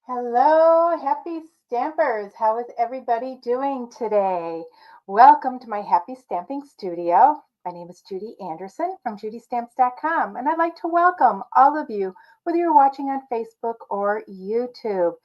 Hello, happy stampers. How is everybody doing today? Welcome to my happy stamping studio. My name is Judy Anderson from judystamps.com, and I'd like to welcome all of you, whether you're watching on Facebook or YouTube.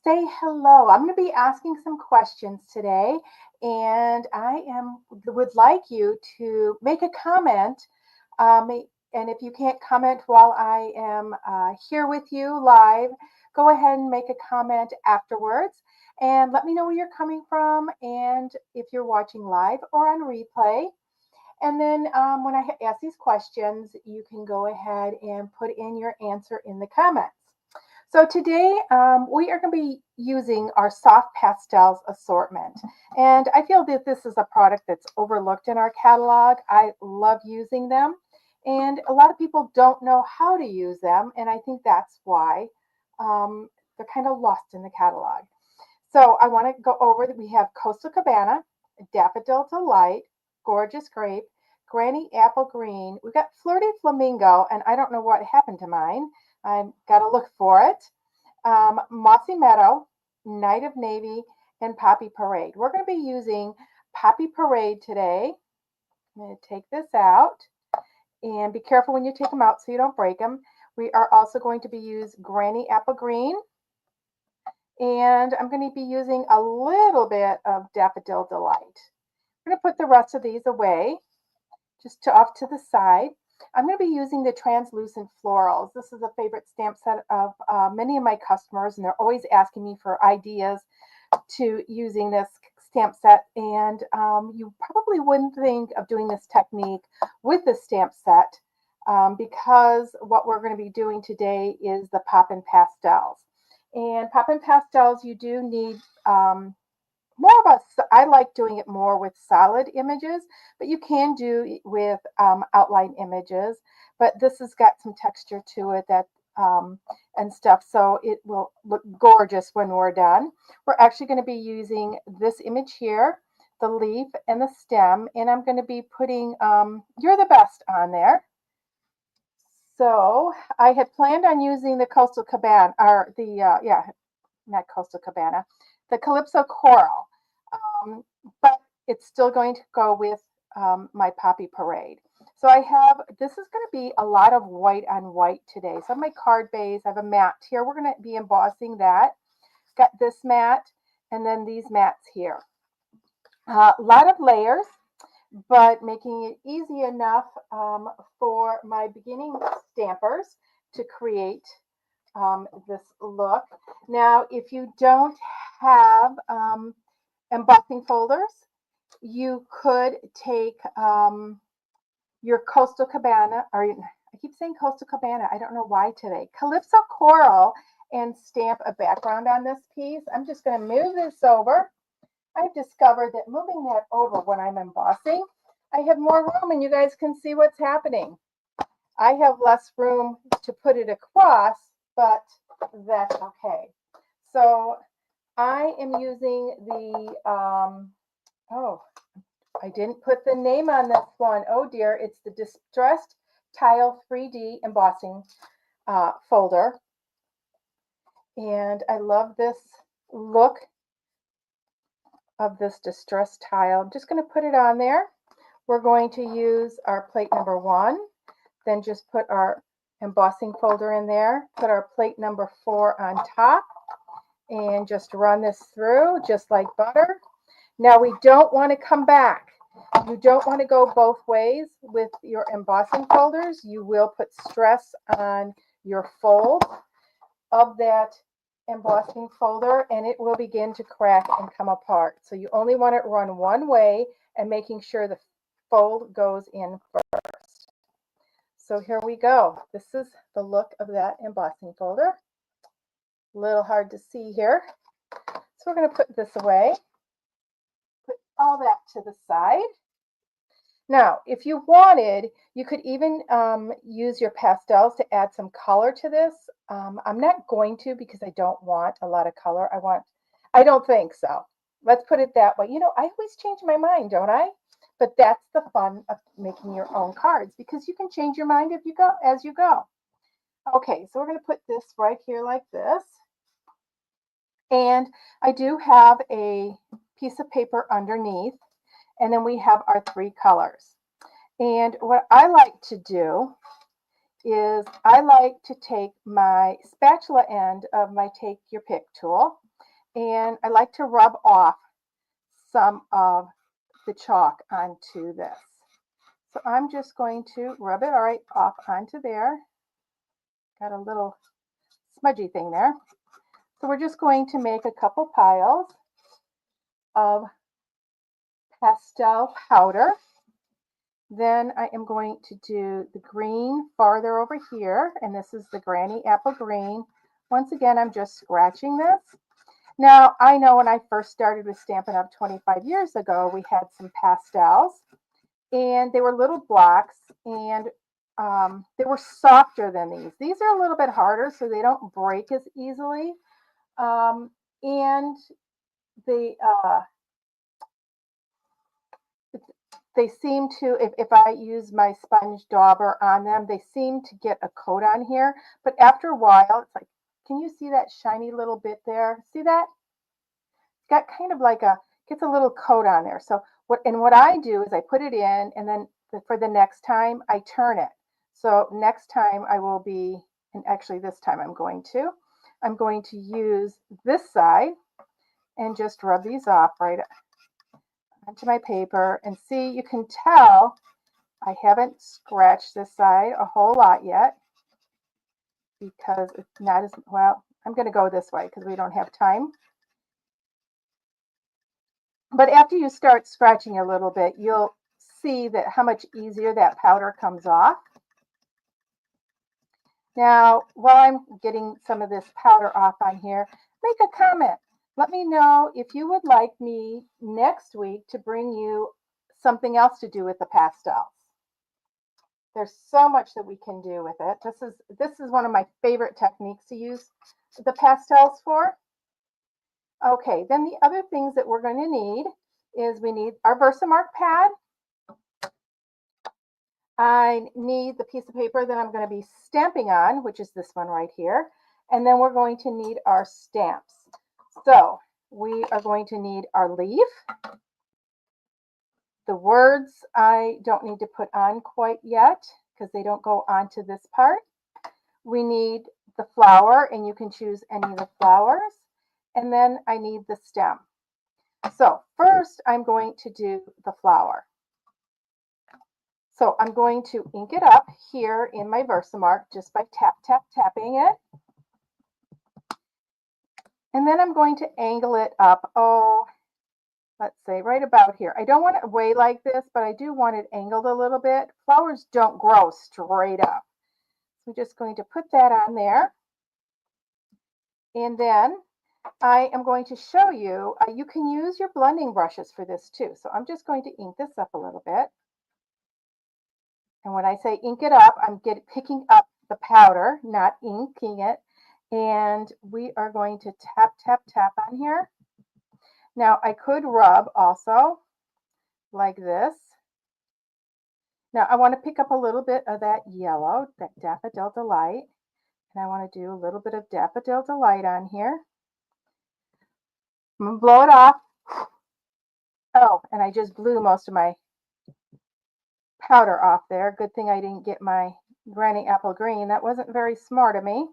Say hello. I'm going to be asking some questions today, and would like you to make a comment. Um, and if you can't comment while I am here with you live, go ahead and make a comment afterwards and let me know where you're coming from and if you're watching live or on replay. And then when I ask these questions, you can go ahead and put in your answer in the comments. So today we are going to be using our Soft Pastels assortment. And I feel that this is a product that's overlooked in our catalog. I love using them. And a lot of people don't know how to use them. And I think that's why they're kind of lost in the catalog. So I want to go over that we have Coastal Cabana, Daffodil Delight, Gorgeous Grape, Granny Apple Green. We've got Flirty Flamingo, and I don't know what happened to mine. I've got to look for it. Mossy Meadow, Night of Navy, and Poppy Parade. We're going to be using Poppy Parade today. I'm going to take this out. And be careful when you take them out so you don't break them. We are also going to be using Granny Apple Green. And I'm going to be using a little bit of Daffodil Delight. I'm going to put the rest of these away, just off to the side. I'm going to be using the translucent florals. This is a favorite stamp set of many of my customers, and they're always asking me for ideas to using this stamp set. And you probably wouldn't think of doing this technique with the stamp set because what we're going to be doing today is the Poppin' Pastels. And Poppin' Pastels, you do need more of I like doing it more with solid images, but you can do it with outline images. But this has got some texture to it that and stuff, so it will look gorgeous when we're done. We're actually going to be using this image here, the leaf and the stem, and I'm going to be putting You're the Best on there. So I had planned on using the Coastal Cabana, or not Coastal Cabana, the Calypso Coral, but it's still going to go with my Poppy Parade. So this is going to be a lot of white on white today. So my card base, I have a mat here. We're going to be embossing that. Got this mat and then these mats here. A lot of layers, but making it easy enough for my beginning stampers to create this look. Now, if you don't have embossing folders, you could take your Coastal Cabana, or I keep saying Coastal Cabana, I don't know why today, Calypso Coral, and stamp a background on this piece. I'm just going to move this over. I've discovered that moving that over when I'm embossing, I have more room and you guys can see what's happening. I have less room to put it across, but that's okay. So I am using the, I didn't put the name on this one. Oh dear, it's the Distressed Tile 3D Embossing folder. And I love this look of this distressed tile. I'm just going to put it on there. We're going to use our plate number 1, then just put our embossing folder in there, put our plate number 4 on top, and just run this through just like butter. Now we don't want to come back. You don't want to go both ways with your embossing folders. You will put stress on your fold of that embossing folder and it will begin to crack and come apart. So you only want it run one way and making sure the fold goes in first. So here we go. This is the look of that embossing folder. A little hard to see here. So we're going to put this away. Put all that to the side. Now, if you wanted, you could even use your pastels to add some color to this. I'm not going to because I don't want a lot of color. I don't think so. Let's put it that way. You know, I always change my mind, don't I? But that's the fun of making your own cards because you can change your mind as you go. Okay, so we're going to put this right here like this. And I do have a piece of paper underneath, and then we have our three colors. And what I like to do is I like to take my spatula end of my Take Your Pick tool, and I like to rub off some of the chalk onto this. So I'm just going to rub it right off onto there. Got a little smudgy thing there. So we're just going to make a couple piles of pastel powder. Then I am going to do the green farther over here, and this is the Granny Apple Green. Once again, I'm just scratching this. Now, I know when I first started with Stampin' Up! 25 years ago, we had some pastels, and they were little blocks, and they were softer than these. These are a little bit harder, so they don't break as easily. And they they seem to, if I use my sponge dauber on them, they seem to get a coat on here. But after a while, it's like, can you see that shiny little bit there? See that? It's got kind of like gets a little coat on there. So what I do is I put it in, and then for the next time, I turn it. So next time I will be, and actually this time I'm going to use this side and just rub these off right onto my paper. And see, you can tell I haven't scratched this side a whole lot yet because it's not as well. I'm going to go this way because we don't have time. But after you start scratching a little bit, you'll see that how much easier that powder comes off. Now, while I'm getting some of this powder off on here, make a comment. Let me know if you would like me next week to bring you something else to do with the pastels. There's so much that we can do with it. This is one of my favorite techniques to use the pastels for. Okay, then the other things that we're going to need is we need our Versamark pad. I need the piece of paper that I'm going to be stamping on, which is this one right here. And then we're going to need our stamps. So we are going to need our leaf. The words I don't need to put on quite yet because they don't go onto this part. We need the flower, and you can choose any of the flowers. And then I need the stem. So first I'm going to do the flower. So I'm going to ink it up here in my Versamark just by tapping it. And then I'm going to angle it up, let's say right about here. I don't want it way like this, but I do want it angled a little bit. Flowers don't grow straight up. I'm just going to put that on there. And then I am going to show you, you can use your blending brushes for this too. So I'm just going to ink this up a little bit. And when I say ink it up, I'm picking up the powder, not inking it. And we are going to tap on here. Now I could rub also like this. Now I want to pick up a little bit of that yellow, that Daffodil Delight. And I want to do a little bit of Daffodil Delight on here. I'm going to blow it off. Oh, and I just blew most of my powder off there. Good thing I didn't get my Granny Apple Green. That wasn't very smart of me.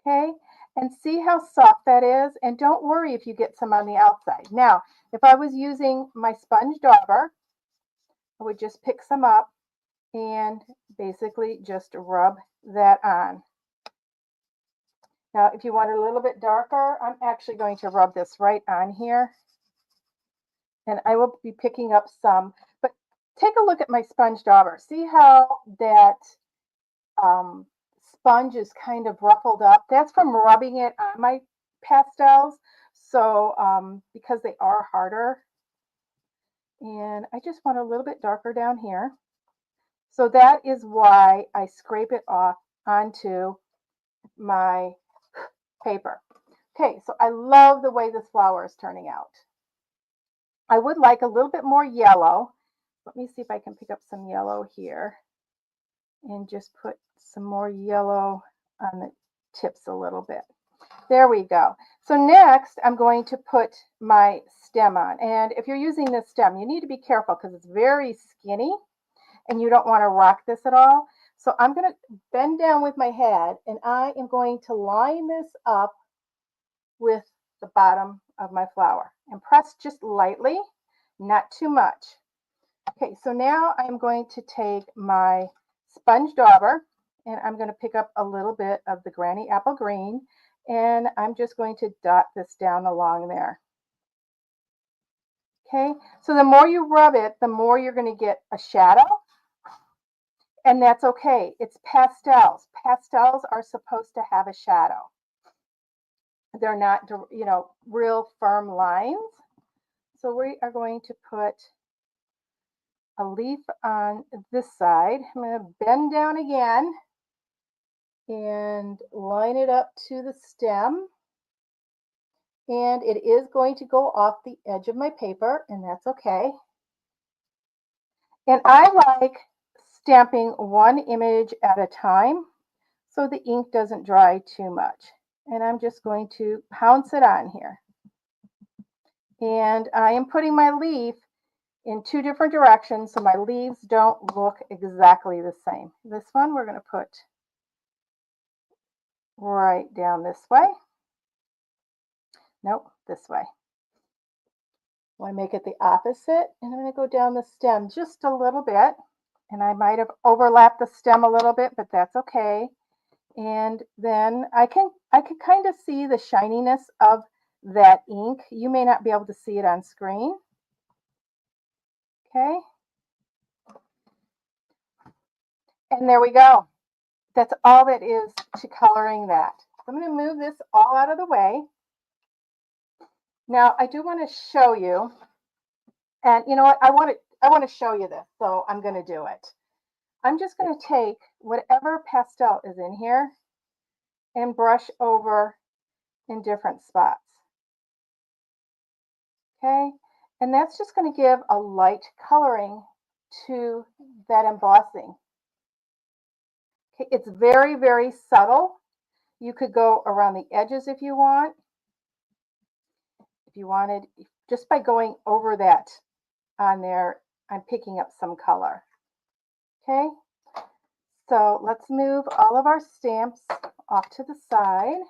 Okay, and see how soft that is? And don't worry if you get some on the outside. Now, if I was using my sponge dauber, I would just pick some up and basically just rub that on. Now, if you want it a little bit darker, I'm actually going to rub this right on here. And I will be picking up some, but take a look at my sponge dauber. See how that sponge is kind of ruffled up? That's from rubbing it on my pastels. So because they are harder. And I just want a little bit darker down here. So that is why I scrape it off onto my paper. Okay, so I love the way this flower is turning out. I would like a little bit more yellow. Let me see if I can pick up some yellow here and just put some more yellow on the tips a little bit. There we go. So next, I'm going to put my stem on. And if you're using this stem, you need to be careful because it's very skinny and you don't want to rock this at all. So I'm going to bend down with my head and I am going to line this up with the bottom of my flower and press just lightly, not too much. Okay, so now I'm going to take my sponge dauber and I'm going to pick up a little bit of the Granny Apple Green and I'm just going to dot this down along there. Okay, so the more you rub it, the more you're going to get a shadow, and that's okay. It's pastels. Pastels are supposed to have a shadow. They're not, real firm lines. So we are going to put a leaf on this side. I'm going to bend down again and line it up to the stem. And it is going to go off the edge of my paper, and that's okay. And I like stamping one image at a time so the ink doesn't dry too much. And I'm just going to pounce it on here. And I am putting my leaf in two different directions so my leaves don't look exactly the same. This one we're going to put right down this way. Nope, this way. I make it the opposite, and I'm going to go down the stem just a little bit. And I might have overlapped the stem a little bit, but that's okay. And then I can kind of see the shininess of that ink. You may not be able to see it on screen. Okay. And there we go. That's all that is to coloring that. I'm going to move this all out of the way. Now I do want to show you, and you know what? I want to show you this, so I'm going to do it. I'm just going to take whatever pastel is in here and brush over in different spots. Okay, and that's just going to give a light coloring to that embossing. Okay, it's very, very subtle. You could go around the edges if you want. If you wanted, just by going over that on there, I'm picking up some color. Okay, so let's move all of our stamps off to the side.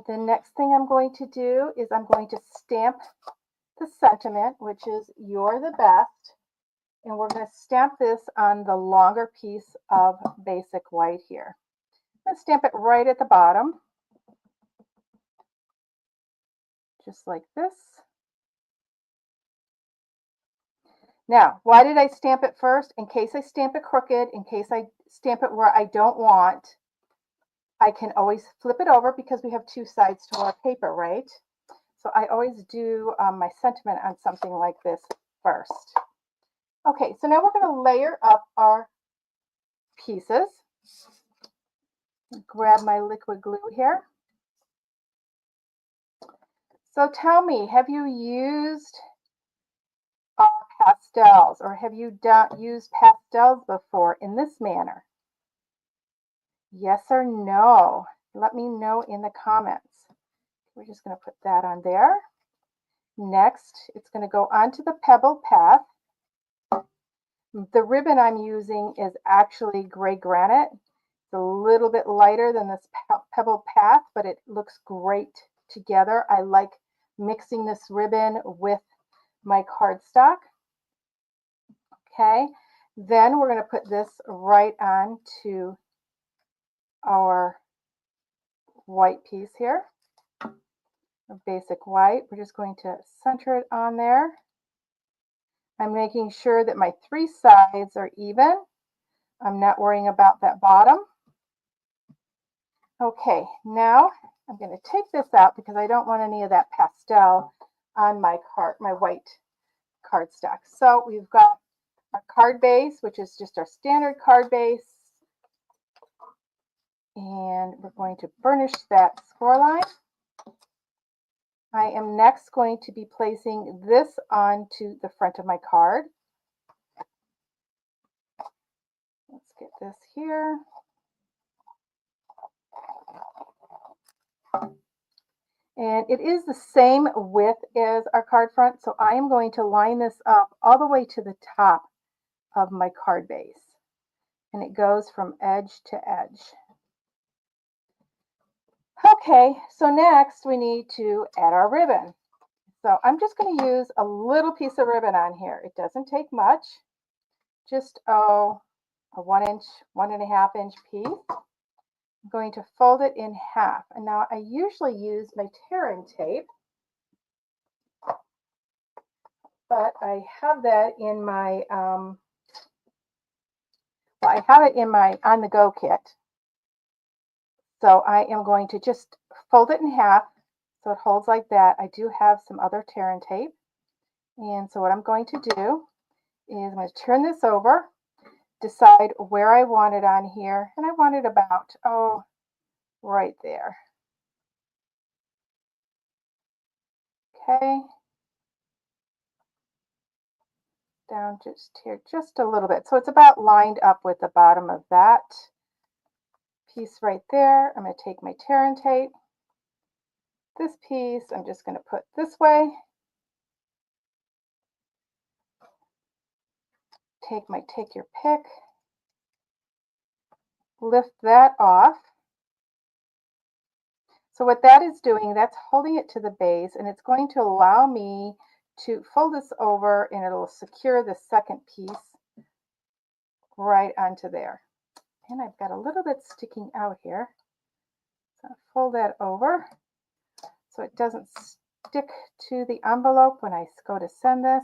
The next thing I'm going to do is I'm going to stamp the sentiment, which is "You're the best." And we're going to stamp this on the longer piece of basic white here. I'm going to stamp it right at the bottom, just like this. Now, why did I stamp it first? In case I stamp it crooked, in case I stamp it where I don't want, I can always flip it over because we have two sides to our paper, right? So I always do my sentiment on something like this first. Okay, so now we're going to layer up our pieces. Grab my liquid glue here. So tell me, have you used pastels, or have you used pastels before in this manner? Yes or no? Let me know in the comments. We're just going to put that on there. Next, it's going to go onto the pebble path. The ribbon I'm using is actually gray granite. It's a little bit lighter than this pebble path, but it looks great together. I like mixing this ribbon with my cardstock. Okay, then we're going to put this right on to our white piece here, a basic white. We're just going to center it on there. I'm making sure that my three sides are even. I'm not worrying about that bottom. Okay, now I'm going to take this out because I don't want any of that pastel on my white cardstock. So we've got our card base, which is just our standard card base. And we're going to burnish that score line. I am next going to be placing this onto the front of my card. Let's get this here. And it is the same width as our card front, so I am going to line this up all the way to the top of my card base. And it goes from edge to edge. Okay, so next we need to add our ribbon. So I'm just going to use a little piece of ribbon on here. It doesn't take much, just a 1 inch, 1.5 inch piece. I'm going to fold it in half. And now I usually use my tearing tape, but I have that in my, I have it in my on-the-go kit. So I am going to just fold it in half so it holds like that. I do have some other tearing tape. And so what I'm going to do is I'm going to turn this over, decide where I want it on here, and I want it about, right there. Okay. Down just here, just a little bit. So it's about lined up with the bottom of that piece right there. I'm going to take my tearing tape. This piece, I'm just going to put this way. Take your pick. Lift that off. So what that is doing, that's holding it to the base, and it's going to allow me to fold this over, and it'll secure the second piece right onto there. And I've got a little bit sticking out here. So I'll fold that over so it doesn't stick to the envelope when I go to send this.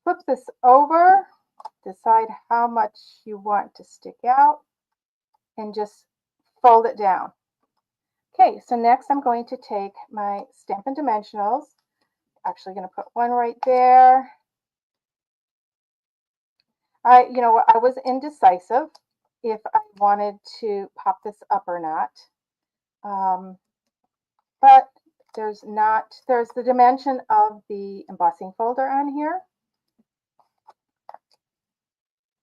Flip this over, decide how much you want to stick out, and just fold it down. Okay, so next I'm going to take my Stampin' Dimensionals. Actually going to put one right there. I was indecisive if I wanted to pop this up or not. But there's the dimension of the embossing folder on here.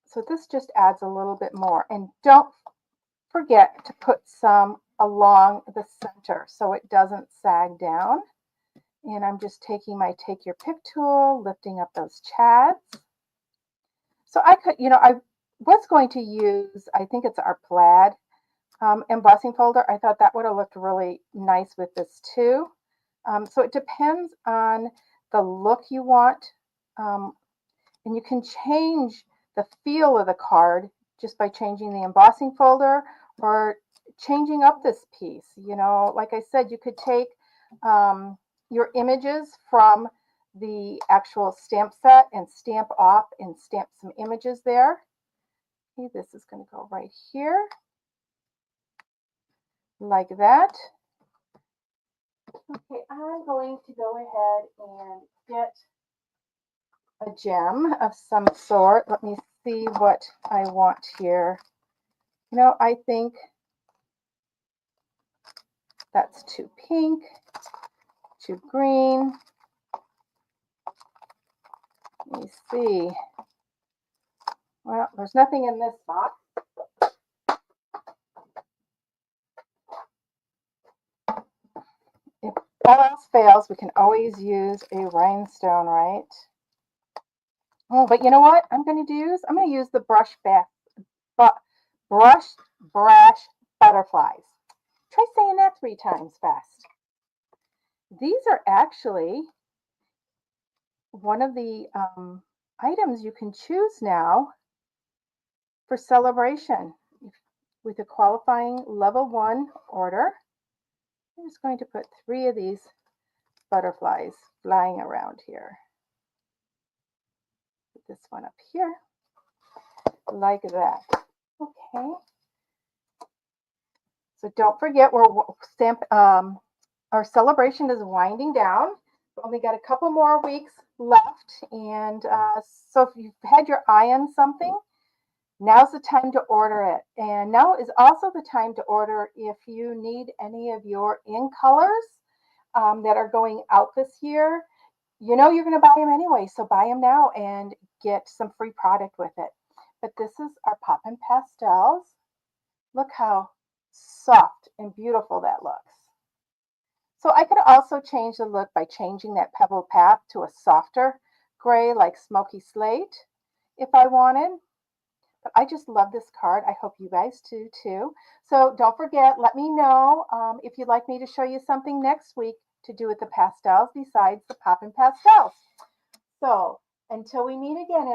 So this just adds a little bit more. And don't forget to put some along the center so it doesn't sag down. And I'm just taking my Take Your Pick tool, lifting up those chads. So I could, I was going to use, I think it's our plaid embossing folder. I thought that would have looked really nice with this too. So it depends on the look you want. And you can change the feel of the card just by changing the embossing folder or changing up this piece. Like I said, you could take your images from the actual stamp set and stamp off and stamp some images there. Okay, this is going to go right here like that. Okay, I'm going to go ahead and get a gem of some sort. Let me see what I want here. I think that's too pink, too green. Let me see. Well, there's nothing in this box. If all else fails, we can always use a rhinestone, right? Oh, but you know what I'm going to use? I'm going to use the brush brash butterflies. Try saying that 3 times fast. These are actually one of the items you can choose now for celebration with a qualifying level 1 order. I'm just going to put 3 of these butterflies flying around here. Put this one up here like that. Okay. So don't forget our celebration is winding down. We've only got a couple more weeks left, and so if you've had your eye on something, now's the time to order it. And now is also the time to order if you need any of your in colors that are going out this year. You're going to buy them anyway, so buy them now and get some free product with it. But this is our Poppin' Pastels. Look how soft and beautiful that looks. So I could also change the look by changing that pebble path to a softer gray like smoky slate if I wanted. But I just love this card. I hope you guys do too. So don't forget, let me know if you'd like me to show you something next week to do with the pastels besides the poppin' pastels. So until we meet again,